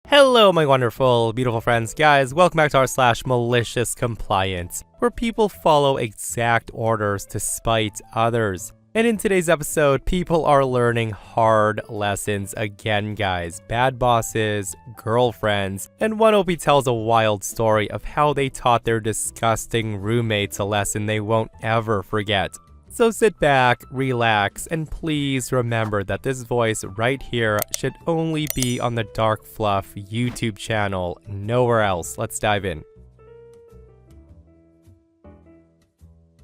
Hello, my wonderful, beautiful friends. Guys, welcome back to r/MaliciousCompliance, where people follow exact orders to spite others. And in today's episode, people are learning hard lessons again, guys. Bad bosses, girlfriends, and one OP tells a wild story of how they taught their disgusting roommates a lesson they won't ever forget. So sit back, relax, and please remember that this voice right here should only be on the Dark Fluff YouTube channel, nowhere else. Let's dive in.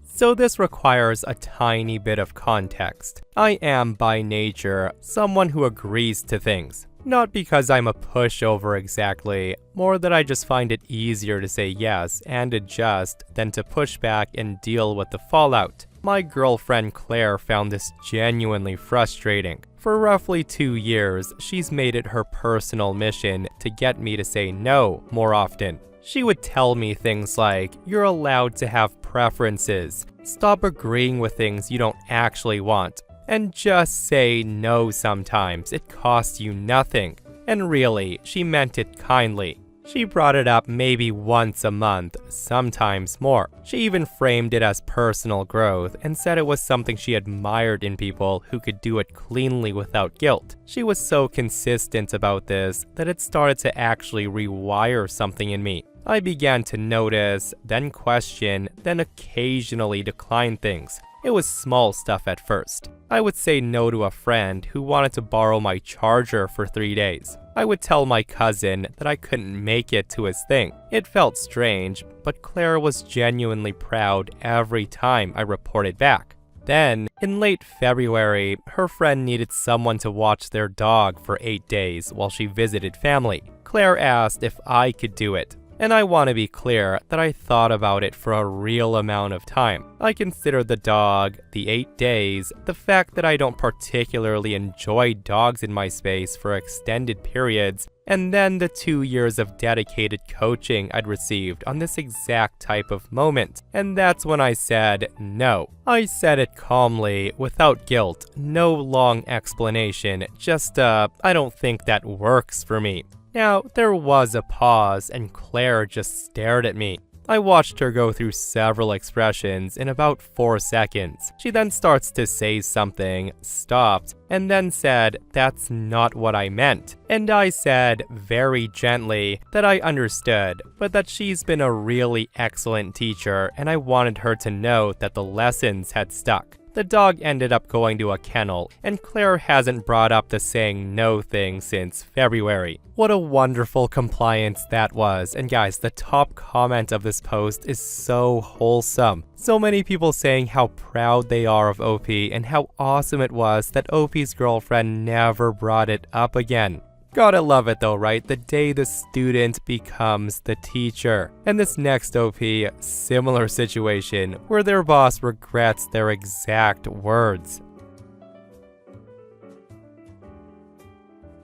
So this requires a tiny bit of context. I am by nature someone who agrees to things. Not because I'm a pushover exactly, more that I just find it easier to say yes and adjust than to push back and deal with the fallout. My girlfriend Claire found this genuinely frustrating. For roughly 2 years, she's made it her personal mission to get me to say no more often. She would tell me things like, "You're allowed to have preferences. Stop agreeing with things you don't actually want. And just say no sometimes. It costs you nothing." And really, she meant it kindly. She brought it up maybe once a month, sometimes more. She even framed it as personal growth and said it was something she admired in people who could do it cleanly without guilt. She was so consistent about this that it started to actually rewire something in me. I began to notice, then question, then occasionally decline things. It was small stuff at first. I would say no to a friend who wanted to borrow my charger for 3 days. I would tell my cousin that I couldn't make it to his thing. It felt strange, but Claire was genuinely proud every time I reported back. Then, in late February, her friend needed someone to watch their dog for 8 days while she visited family. Claire asked if I could do it. And I want to be clear that I thought about it for a real amount of time. I considered the dog, the 8 days, the fact that I don't particularly enjoy dogs in my space for extended periods, and then the 2 years of dedicated coaching I'd received on this exact type of moment. And that's when I said no. I said it calmly, without guilt, no long explanation, just I don't think that works for me. Now, there was a pause, and Claire just stared at me. I watched her go through several expressions in about 4 seconds. She then starts to say something, stopped, and then said, "That's not what I meant." And I said, very gently, that I understood, but that she's been a really excellent teacher, and I wanted her to know that the lessons had stuck. The dog ended up going to a kennel, and Claire hasn't brought up the saying no thing since February. What a wonderful compliance that was. And guys, the top comment of this post is so wholesome. So many people saying how proud they are of OP and how awesome it was that OP's girlfriend never brought it up again. Gotta love it though, right? The day the student becomes the teacher. And this next OP, similar situation, where their boss regrets their exact words.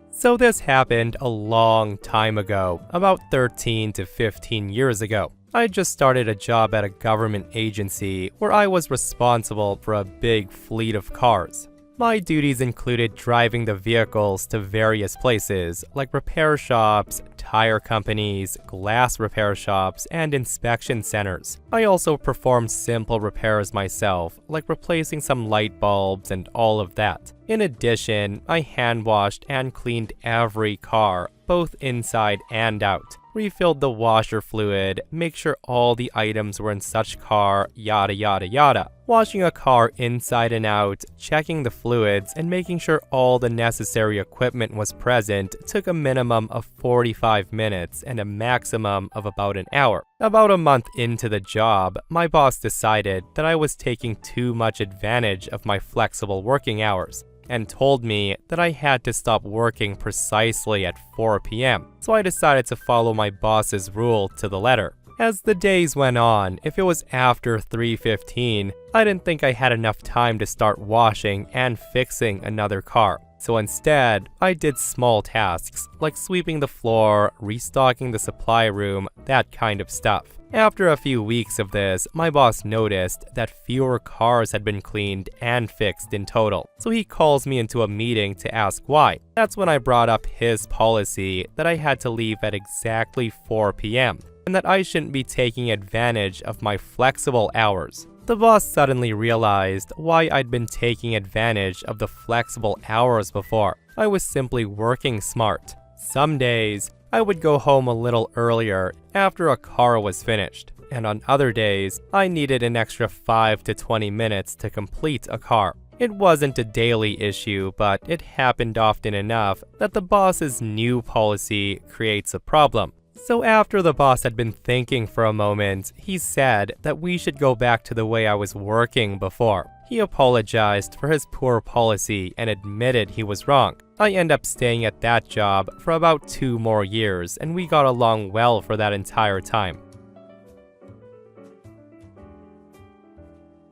So this happened a long time ago, about 13 to 15 years ago. I just started a job at a government agency where I was responsible for a big fleet of cars. My duties included driving the vehicles to various places, like repair shops, tire companies, glass repair shops, and inspection centers. I also performed simple repairs myself, like replacing some light bulbs and all of that. In addition, I hand washed and cleaned every car, both inside and out. Refilled the washer fluid, make sure all the items were in such car, yada yada yada. Washing a car inside and out, checking the fluids, and making sure all the necessary equipment was present took a minimum of 45 minutes and a maximum of about an hour. About a month into the job, my boss decided that I was taking too much advantage of my flexible working hours, and told me that I had to stop working precisely at 4 p.m. So I decided to follow my boss's rule to the letter. As the days went on, if it was after 3:15, I didn't think I had enough time to start washing and fixing another car. So instead, I did small tasks like sweeping the floor, restocking the supply room, that kind of stuff. After a few weeks of this, my boss noticed that fewer cars had been cleaned and fixed in total. So he calls me into a meeting to ask why. That's when I brought up his policy that I had to leave at exactly 4 p.m. and that I shouldn't be taking advantage of my flexible hours. The boss suddenly realized why I'd been taking advantage of the flexible hours before. I was simply working smart. Some days, I would go home a little earlier after a car was finished, and on other days, I needed an extra 5 to 20 minutes to complete a car. It wasn't a daily issue, but it happened often enough that the boss's new policy creates a problem. So after the boss had been thinking for a moment, he said that we should go back to the way I was working before. He apologized for his poor policy and admitted he was wrong. I ended up staying at that job for about 2 more years, and we got along well for that entire time.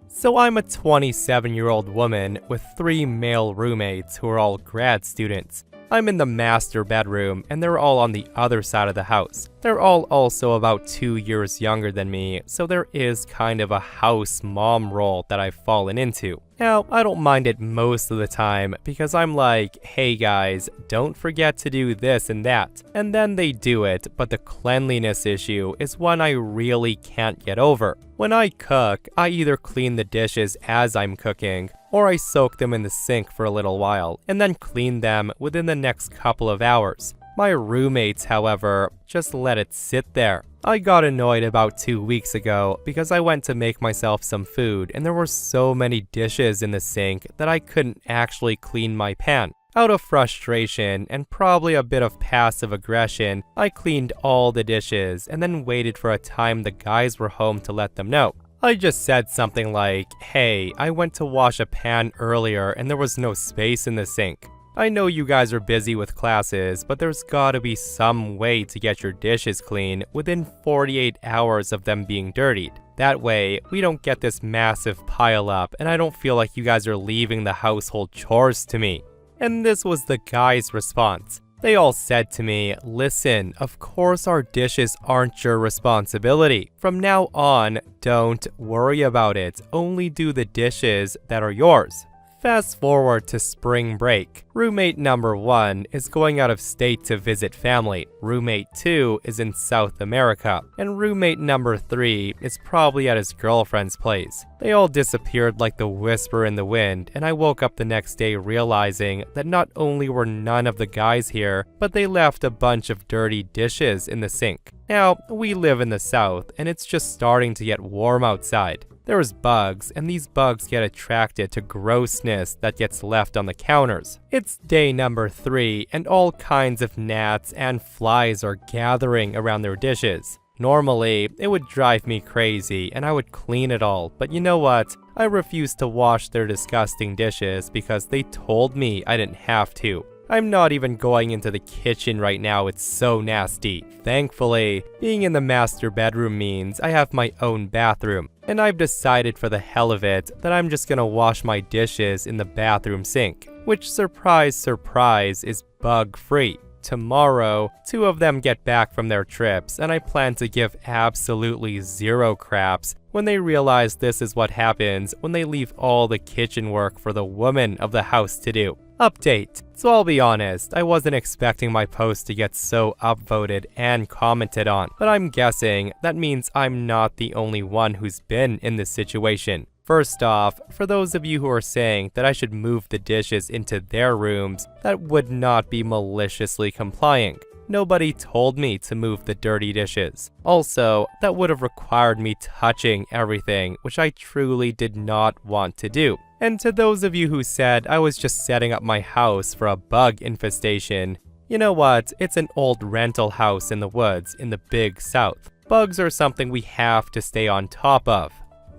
So I'm a 27-year-old woman with 3 male roommates who are all grad students. I'm in the master bedroom, and they're all on the other side of the house. They're all also about 2 years younger than me, so there is kind of a house mom role that I've fallen into. Now, I don't mind it most of the time because I'm like, hey guys, don't forget to do this and that. And then they do it, but the cleanliness issue is one I really can't get over. When I cook, I either clean the dishes as I'm cooking, or I soak them in the sink for a little while, and then clean them within the next couple of hours. My roommates, however, just let it sit there. I got annoyed about 2 weeks ago because I went to make myself some food and there were so many dishes in the sink that I couldn't actually clean my pan. Out of frustration and probably a bit of passive aggression, I cleaned all the dishes and then waited for a time the guys were home to let them know. I just said something like, hey, I went to wash a pan earlier and there was no space in the sink. I know you guys are busy with classes, but there's gotta be some way to get your dishes clean within 48 hours of them being dirtied. That way, we don't get this massive pile up and I don't feel like you guys are leaving the household chores to me. And this was the guys' response. They all said to me, listen, of course our dishes aren't your responsibility. From now on, don't worry about it. Only do the dishes that are yours. Fast forward to spring break. Roommate number 1 is going out of state to visit family. Roommate 2 is in South America. And roommate number 3 is probably at his girlfriend's place. They all disappeared like the whisper in the wind, and I woke up the next day realizing that not only were none of the guys here, but they left a bunch of dirty dishes in the sink. Now, we live in the South, and it's just starting to get warm outside. There's bugs, and these bugs get attracted to grossness that gets left on the counters. It's day number 3, and all kinds of gnats and flies are gathering around their dishes. Normally, it would drive me crazy, and I would clean it all, but you know what? I refuse to wash their disgusting dishes because they told me I didn't have to. I'm not even going into the kitchen right now, it's so nasty. Thankfully, being in the master bedroom means I have my own bathroom, and I've decided for the hell of it that I'm just gonna wash my dishes in the bathroom sink, which surprise, surprise, is bug-free. Tomorrow, 2 of them get back from their trips, and I plan to give absolutely zero craps when they realize this is what happens when they leave all the kitchen work for the woman of the house to do. Update. So I'll be honest, I wasn't expecting my post to get so upvoted and commented on, but I'm guessing that means I'm not the only one who's been in this situation. First off, for those of you who are saying that I should move the dishes into their rooms, that would not be maliciously complying. Nobody told me to move the dirty dishes. Also, that would have required me touching everything, which I truly did not want to do. And to those of you who said I was just setting up my house for a bug infestation, you know what? It's an old rental house in the woods in the big South. Bugs are something we have to stay on top of.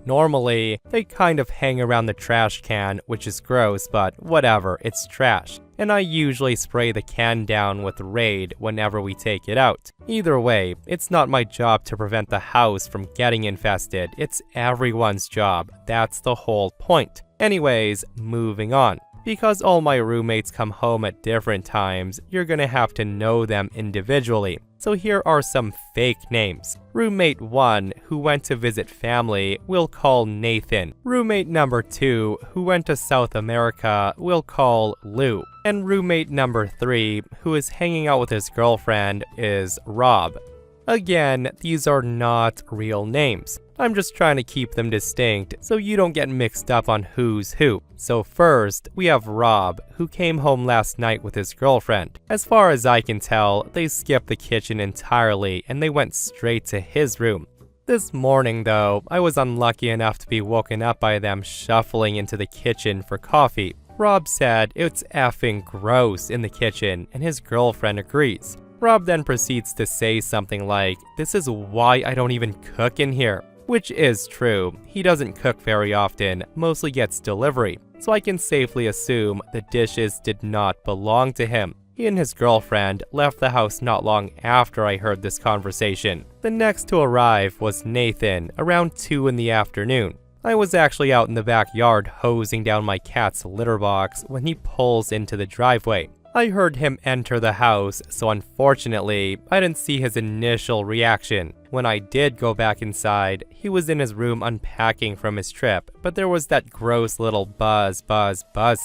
Normally, they kind of hang around the trash can, which is gross, but whatever, it's trash. And I usually spray the can down with Raid whenever we take it out. Either way, it's not my job to prevent the house from getting infested. It's everyone's job. That's the whole point. Anyways, moving on. Because all my roommates come home at different times, you're gonna have to know them individually. So here are some fake names. Roommate 1, who went to visit family, we'll call Nathan. Roommate number 2, who went to South America, we'll call Lou. And roommate number 3, who is hanging out with his girlfriend, is Rob. Again, these are not real names. I'm just trying to keep them distinct so you don't get mixed up on who's who. So first, we have Rob, who came home last night with his girlfriend. As far as I can tell, they skipped the kitchen entirely and they went straight to his room. This morning though, I was unlucky enough to be woken up by them shuffling into the kitchen for coffee. Rob said it's effing gross in the kitchen and his girlfriend agrees. Rob then proceeds to say something like, "This is why I don't even cook in here." Which is true. He doesn't cook very often, mostly gets delivery, so I can safely assume the dishes did not belong to him. He and his girlfriend left the house not long after I heard this conversation. The next to arrive was Nathan, around 2 in the afternoon. I was actually out in the backyard hosing down my cat's litter box when he pulls into the driveway. I heard him enter the house, so unfortunately, I didn't see his initial reaction. When I did go back inside, he was in his room unpacking from his trip, but there was that gross little buzz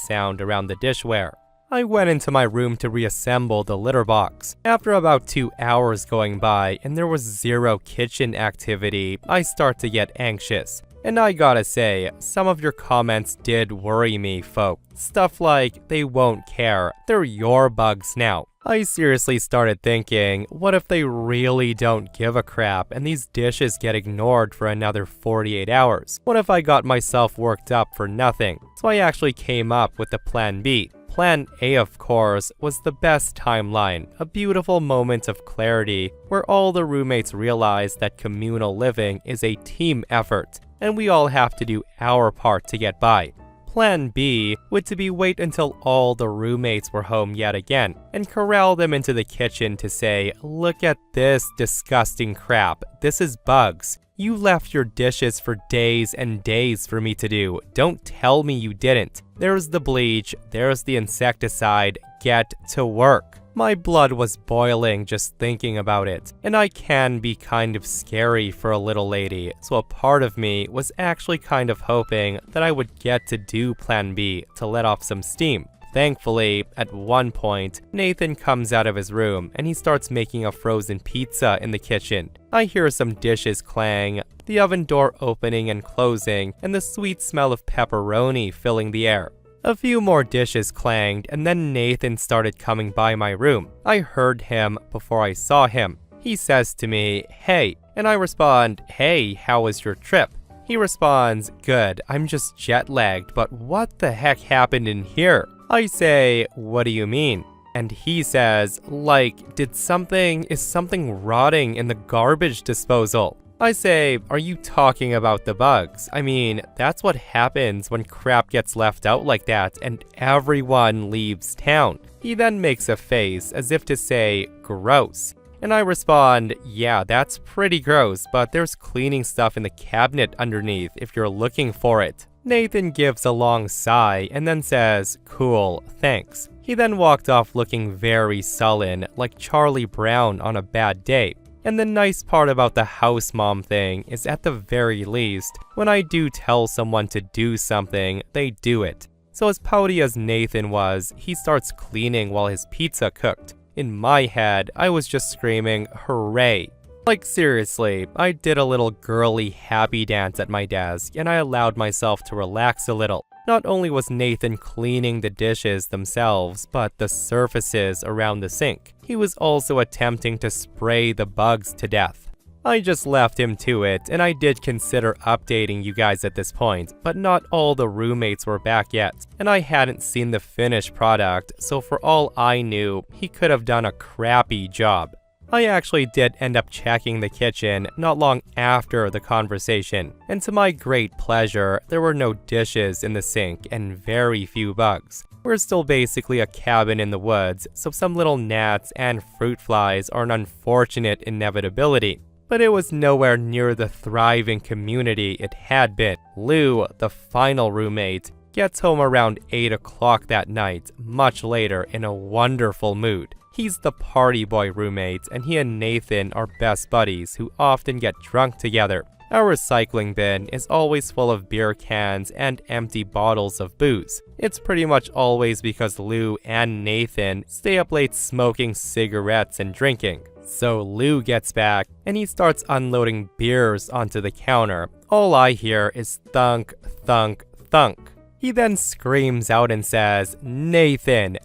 sound around the dishware. I went into my room to reassemble the litter box. After about 2 hours going by and there was zero kitchen activity, I start to get anxious. And I gotta say, some of your comments did worry me, folk. Stuff like, they won't care, they're your bugs now. I seriously started thinking, what if they really don't give a crap and these dishes get ignored for another 48 hours? What if I got myself worked up for nothing? So I actually came up with the plan B. Plan A, of course, was the best timeline, a beautiful moment of clarity where all the roommates realized that communal living is a team effort, and we all have to do our part to get by. Plan B would to be wait until all the roommates were home yet again, and corral them into the kitchen to say, "Look at this disgusting crap, this is bugs. You left your dishes for days and days for me to do. Don't tell me you didn't. There's the bleach, there's the insecticide, get to work." My blood was boiling just thinking about it, and I can be kind of scary for a little lady, so a part of me was actually kind of hoping that I would get to do Plan B to let off some steam. Thankfully, at one point, Nathan comes out of his room and he starts making a frozen pizza in the kitchen. I hear some dishes clang, the oven door opening and closing, and the sweet smell of pepperoni filling the air. A few more dishes clanged, and then Nathan started coming by my room. I heard him before I saw him. He says to me, "Hey," and I respond, "Hey, how was your trip?" He responds, "Good, I'm just jet-lagged, but what the heck happened in here?" I say, "What do you mean?" And he says, like, is something rotting in the garbage disposal? I say, "Are you talking about the bugs? I mean, that's what happens when crap gets left out like that and everyone leaves town." He then makes a face as if to say, "Gross." And I respond, "Yeah, that's pretty gross, but there's cleaning stuff in the cabinet underneath if you're looking for it." Nathan gives a long sigh and then says, "Cool, thanks." He then walked off looking very sullen, like Charlie Brown on a bad day. And the nice part about the house mom thing is at the very least, when I do tell someone to do something, they do it. So as pouty as Nathan was, he starts cleaning while his pizza cooked. In my head, I was just screaming, "Hooray!" Like seriously, I did a little girly happy dance at my desk and I allowed myself to relax a little. Not only was Nathan cleaning the dishes themselves, but the surfaces around the sink. He was also attempting to spray the bugs to death. I just left him to it, and I did consider updating you guys at this point, but not all the roommates were back yet, and I hadn't seen the finished product, so for all I knew, he could have done a crappy job. I actually did end up checking the kitchen not long after the conversation, and to my great pleasure, there were no dishes in the sink and very few bugs. We're still basically a cabin in the woods, so some little gnats and fruit flies are an unfortunate inevitability. But it was nowhere near the thriving community it had been. Lou, the final roommate, gets home around 8 o'clock that night, much later, in a wonderful mood. He's the party boy roommate, and he and Nathan are best buddies who often get drunk together. Our recycling bin is always full of beer cans and empty bottles of booze. It's pretty much always because Lou and Nathan stay up late smoking cigarettes and drinking. So Lou gets back, and he starts unloading beers onto the counter. All I hear is thunk, thunk, thunk. He then screams out and says, Nathan,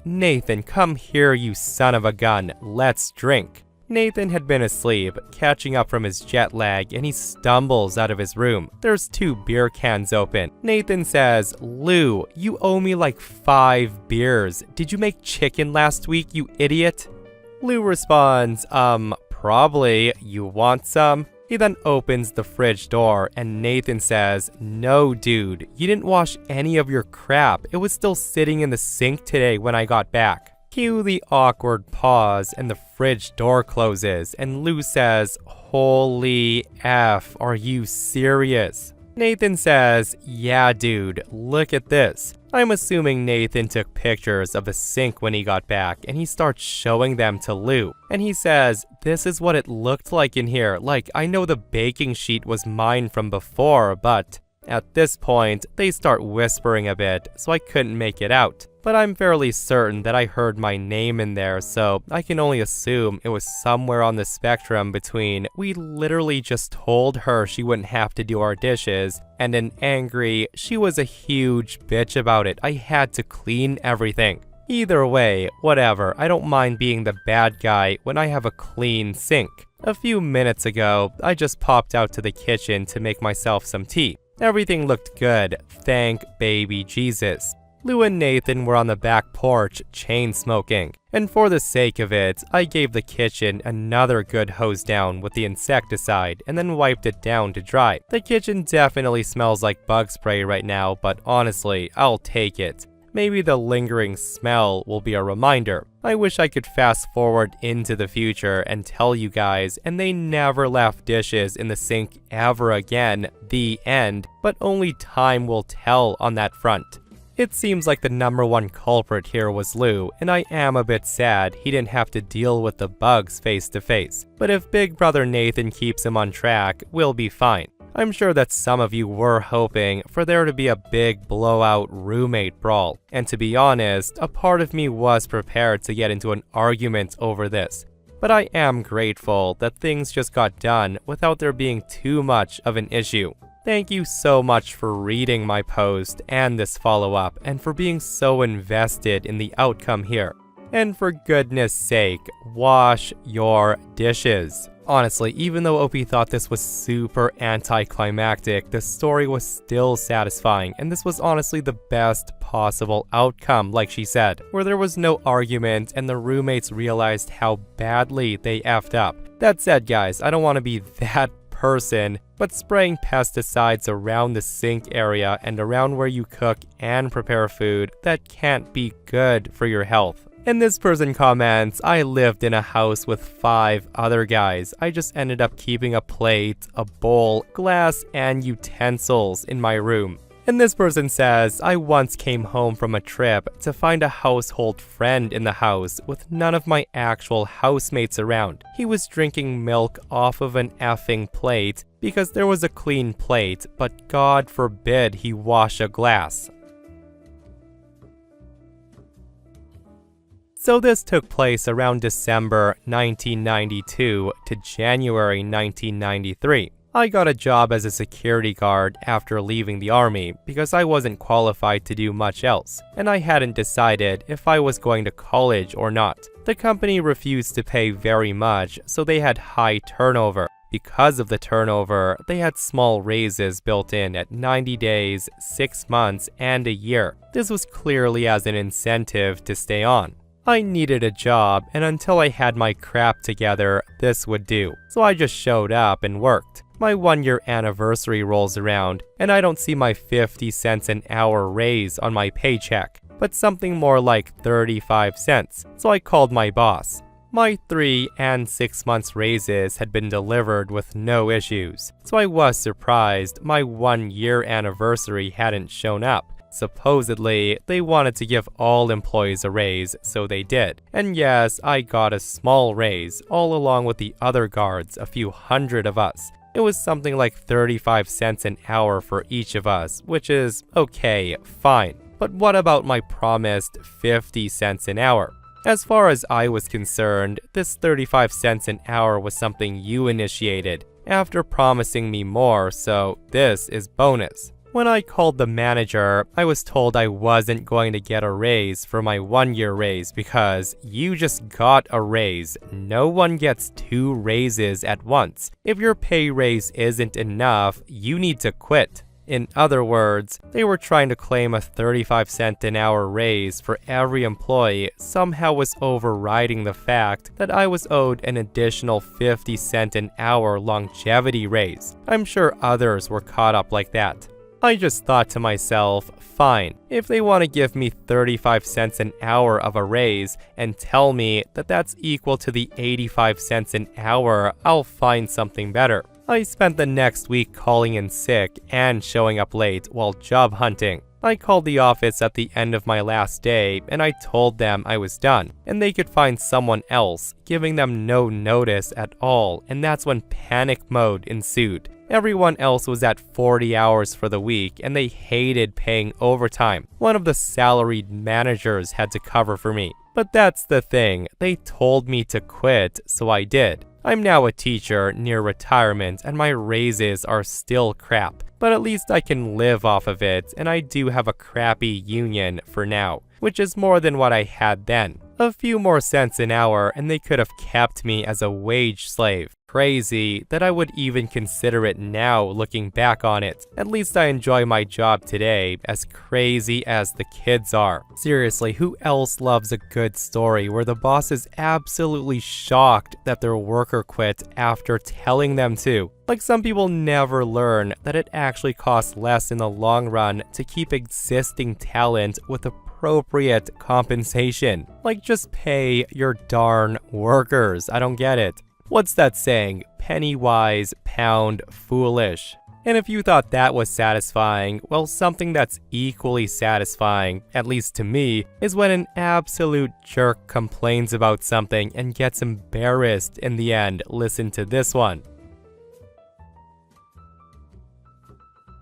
come here, you son of a gun, let's drink." Nathan had been asleep, catching up from his jet lag, and he stumbles out of his room. There's 2 beer cans open. Nathan says, "Lou, you owe me like 5 beers. Did you make chicken last week, you idiot?" Lou responds, probably. You want some?" He then opens the fridge door, and Nathan says, "No, dude, you didn't wash any of your crap. It was still sitting in the sink today when I got back." Cue the awkward pause, and the fridge door closes, and Lou says, "Holy F, are you serious?" Nathan says, "Yeah, dude, look at this." I'm assuming Nathan took pictures of the sink when he got back, and he starts showing them to Lou. And he says, "This is what it looked like in here. Like, I know the baking sheet was mine from before, but..." At this point, they start whispering a bit, so I couldn't make it out. But I'm fairly certain that I heard my name in there, so I can only assume it was somewhere on the spectrum between "we literally just told her she wouldn't have to do our dishes" and an angry "she was a huge bitch about it, I had to clean everything." Either way, whatever, I don't mind being the bad guy when I have a clean sink. A few minutes ago, I just popped out to the kitchen to make myself some tea. Everything looked good, thank baby Jesus. Lou and Nathan were on the back porch, chain smoking, and for the sake of it, I gave the kitchen another good hose down with the insecticide and then wiped it down to dry. The kitchen definitely smells like bug spray right now, but honestly, I'll take it. Maybe the lingering smell will be a reminder. I wish I could fast forward into the future and tell you guys, and they never left dishes in the sink ever again, the end, but only time will tell on that front. It seems like the #1 culprit here was Lou, and I am a bit sad he didn't have to deal with the bugs face to face. But if Big Brother Nathan keeps him on track, we'll be fine. I'm sure that some of you were hoping for there to be a big blowout roommate brawl, and to be honest, a part of me was prepared to get into an argument over this. But I am grateful that things just got done without there being too much of an issue. Thank you so much for reading my post and this follow-up, and for being so invested in the outcome here. And for goodness sake, wash your dishes. Honestly, even though Opie thought this was super anticlimactic, the story was still satisfying, and this was honestly the best possible outcome, like she said, where there was no argument and the roommates realized how badly they effed up. That said, guys, I don't want to be that person, but spraying pesticides around the sink area and around where you cook and prepare food, that can't be good for your health. And this person comments, "I lived in a house with 5 other guys. I just ended up keeping a plate, a bowl, glass, and utensils in my room." And this person says, "I once came home from a trip to find a household friend in the house with none of my actual housemates around. He was drinking milk off of an effing plate because there was a clean plate, but God forbid he wash a glass." So this took place around December 1992 to January 1993. I got a job as a security guard after leaving the army because I wasn't qualified to do much else, and I hadn't decided if I was going to college or not. The company refused to pay very much, so they had high turnover. Because of the turnover, they had small raises built in at 90 days, 6 months, and a year. This was clearly as an incentive to stay on. I needed a job, and until I had my crap together, this would do. So I just showed up and worked. My 1-year anniversary rolls around, and I don't see my 50 cents an hour raise on my paycheck, but something more like 35 cents. So I called my boss. My 3 and 6 months raises had been delivered with no issues, so I was surprised my 1-year anniversary hadn't shown up. Supposedly, they wanted to give all employees a raise, so they did. And yes, I got a small raise, all along with the other guards, a few hundred of us. It was something like 35 cents an hour for each of us, which is okay, fine. But what about my promised 50 cents an hour? As far as I was concerned, this 35 cents an hour was something you initiated after promising me more, so this is bonus. When I called the manager, I was told I wasn't going to get a raise for my 1-year raise because you just got a raise. No one gets 2 raises at once. If your pay raise isn't enough, you need to quit. In other words, they were trying to claim a 35 cent an hour raise for every employee somehow was overriding the fact that I was owed an additional 50 cent an hour longevity raise. I'm sure others were caught up like that. I just thought to myself, fine, if they want to give me 35 cents an hour of a raise and tell me that that's equal to the 85 cents an hour, I'll find something better. I spent the next week calling in sick and showing up late while job hunting. I called the office at the end of my last day and I told them I was done and they could find someone else, giving them no notice at all, and that's when panic mode ensued. Everyone else was at 40 hours for the week and they hated paying overtime. One of the salaried managers had to cover for me. But that's the thing, they told me to quit, so I did. I'm now a teacher near retirement and my raises are still crap, but at least I can live off of it and I do have a crappy union for now, which is more than what I had then. A few more cents an hour and they could have kept me as a wage slave. Crazy that I would even consider it now looking back on it. At least I enjoy my job today, as crazy as the kids are. Seriously, who else loves a good story where the boss is absolutely shocked that their worker quit after telling them to? Like, some people never learn that it actually costs less in the long run to keep existing talent with appropriate compensation. Like, just pay your darn workers. I don't get it. What's that saying? Penny wise, pound foolish. And if you thought that was satisfying, well, something that's equally satisfying, at least to me, is when an absolute jerk complains about something and gets embarrassed in the end. Listen to this one.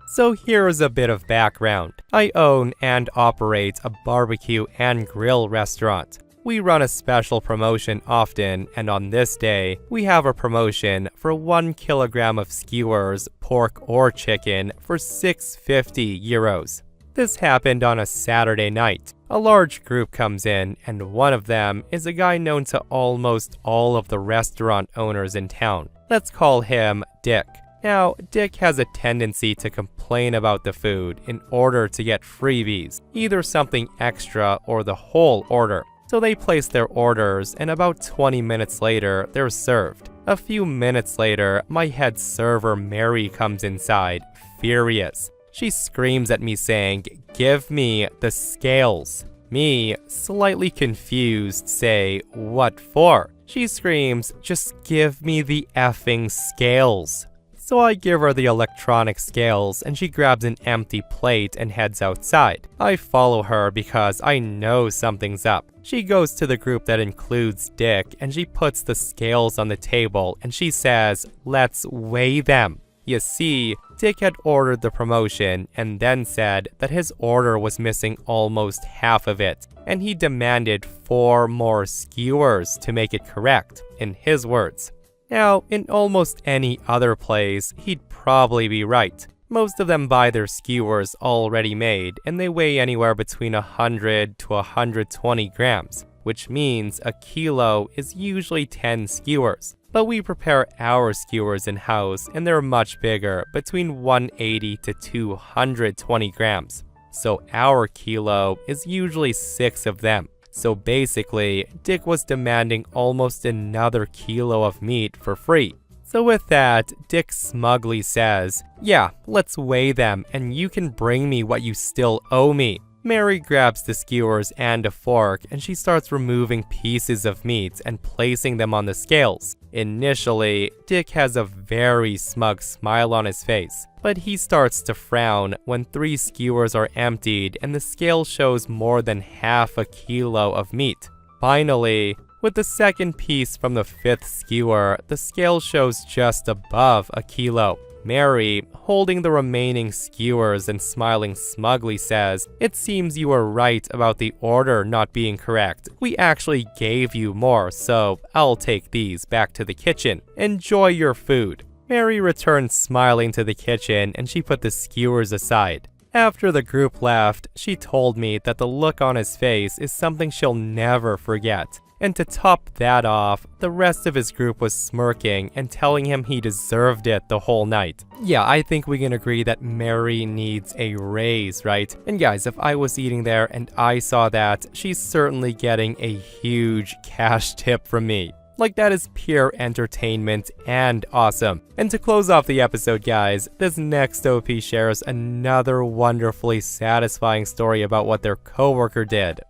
So here's a bit of background. I own and operate a barbecue and grill restaurant. We run a special promotion often, and on this day, we have a promotion for 1 kilogram of skewers, pork or chicken, for €6.50. This happened on a Saturday night. A large group comes in, and one of them is a guy known to almost all of the restaurant owners in town. Let's call him Dick. Now, Dick has a tendency to complain about the food in order to get freebies, either something extra or the whole order. So they place their orders, and about 20 minutes later, they're served. A few minutes later, my head server Mary comes inside, furious. She screams at me saying, "Give me the scales." Me, slightly confused, say, "What for?" She screams, "Just give me the effing scales." So I give her the electronic scales and she grabs an empty plate and heads outside. I follow her because I know something's up. She goes to the group that includes Dick and she puts the scales on the table and she says, "Let's weigh them." You see, Dick had ordered the promotion and then said that his order was missing almost half of it, and he demanded 4 more skewers to make it correct, in his words. Now, in almost any other place, he'd probably be right. Most of them buy their skewers already made, and they weigh anywhere between 100 to 120 grams, which means a kilo is usually 10 skewers. But we prepare our skewers in-house, and they're much bigger, between 180 to 220 grams. So our kilo is usually 6 of them. So basically, Dick was demanding almost another kilo of meat for free. So with that, Dick smugly says, "Yeah, let's weigh them and you can bring me what you still owe me." Mary grabs the skewers and a fork, and she starts removing pieces of meat and placing them on the scales. Initially, Dick has a very smug smile on his face, but he starts to frown when 3 skewers are emptied and the scale shows more than half a kilo of meat. Finally, with the second piece from the 5th skewer, the scale shows just above a kilo. Mary, holding the remaining skewers and smiling smugly, says, "It seems you were right about the order not being correct. We actually gave you more, so I'll take these back to the kitchen. Enjoy your food." Mary returned smiling to the kitchen and she put the skewers aside. After the group left, she told me that the look on his face is something she'll never forget. And to top that off, the rest of his group was smirking and telling him he deserved it the whole night. Yeah, I think we can agree that Mary needs a raise, right? And guys, if I was eating there and I saw that, she's certainly getting a huge cash tip from me. Like, that is pure entertainment and awesome. And to close off the episode, guys, this next OP shares another wonderfully satisfying story about what their coworker did.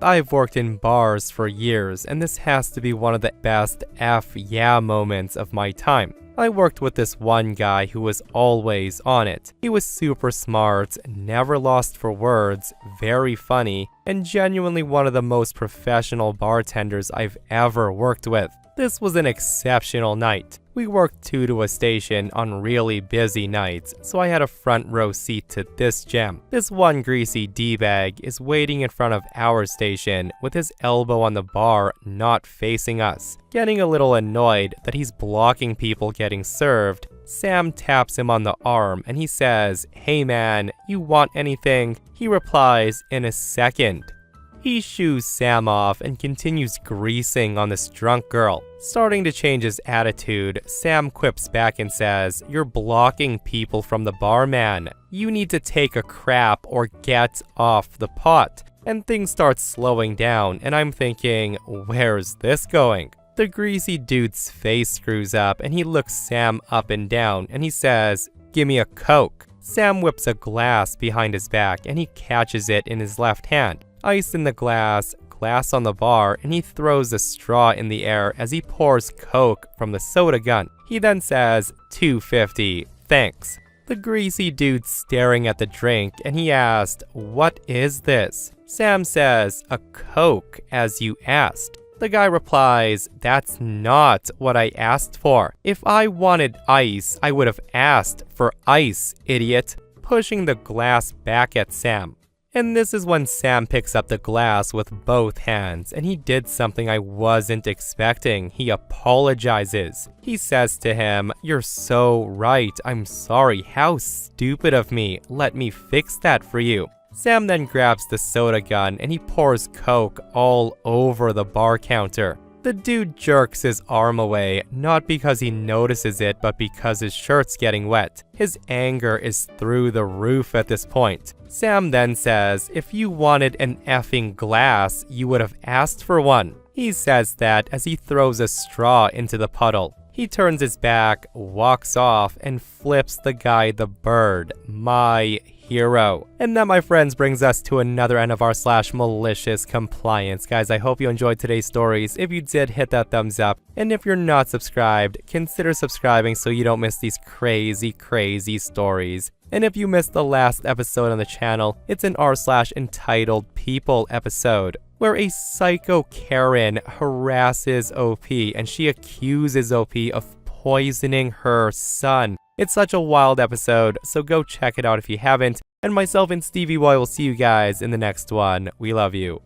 I've worked in bars for years, and this has to be one of the best F yeah moments of my time. I worked with this one guy who was always on it. He was super smart, never lost for words, very funny, and genuinely one of the most professional bartenders I've ever worked with. This was an exceptional night. We worked 2 to a station on really busy nights, so I had a front row seat to this gem. This one greasy D-bag is waiting in front of our station with his elbow on the bar, not facing us. Getting a little annoyed that he's blocking people getting served, Sam taps him on the arm and he says, "Hey man, you want anything?" He replies, "In a second." He shoos Sam off and continues greasing on this drunk girl. Starting to change his attitude, Sam quips back and says, "You're blocking people from the bar, man. You need to take a crap or get off the pot." And things start slowing down, and I'm thinking, where's this going? The greasy dude's face screws up and he looks Sam up and down and he says, "Gimme a Coke." Sam whips a glass behind his back and he catches it in his left hand. Ice in the glass on the bar, and he throws a straw in the air as he pours Coke from the soda gun. He then says, "$2.50, thanks." The greasy dude's staring at the drink, and he asked, "What is this?" Sam says, "A Coke, as you asked." The guy replies, "That's not what I asked for. If I wanted ice, I would have asked for ice, idiot," pushing the glass back at Sam. And this is when Sam picks up the glass with both hands, and he did something I wasn't expecting. He apologizes. He says to him, "You're so right. I'm sorry. How stupid of me. Let me fix that for you." Sam then grabs the soda gun and he pours Coke all over the bar counter. The dude jerks his arm away, not because he notices it, but because his shirt's getting wet. His anger is through the roof at this point. Sam then says, "If you wanted an effing glass, you would have asked for one." He says that as he throws a straw into the puddle. He turns his back, walks off, and flips the guy the bird. My hero. And that, my friends, brings us to another end of r/malicious compliance. Guys, I hope you enjoyed today's stories. If you did, hit that thumbs up. And if you're not subscribed, consider subscribing so you don't miss these crazy stories. And if you missed the last episode on the channel, it's an r/entitled people episode, where a psycho Karen harasses OP and she accuses OP of poisoning her son. It's such a wild episode, so go check it out if you haven't. And myself and Stevie Boy will see you guys in the next one. We love you.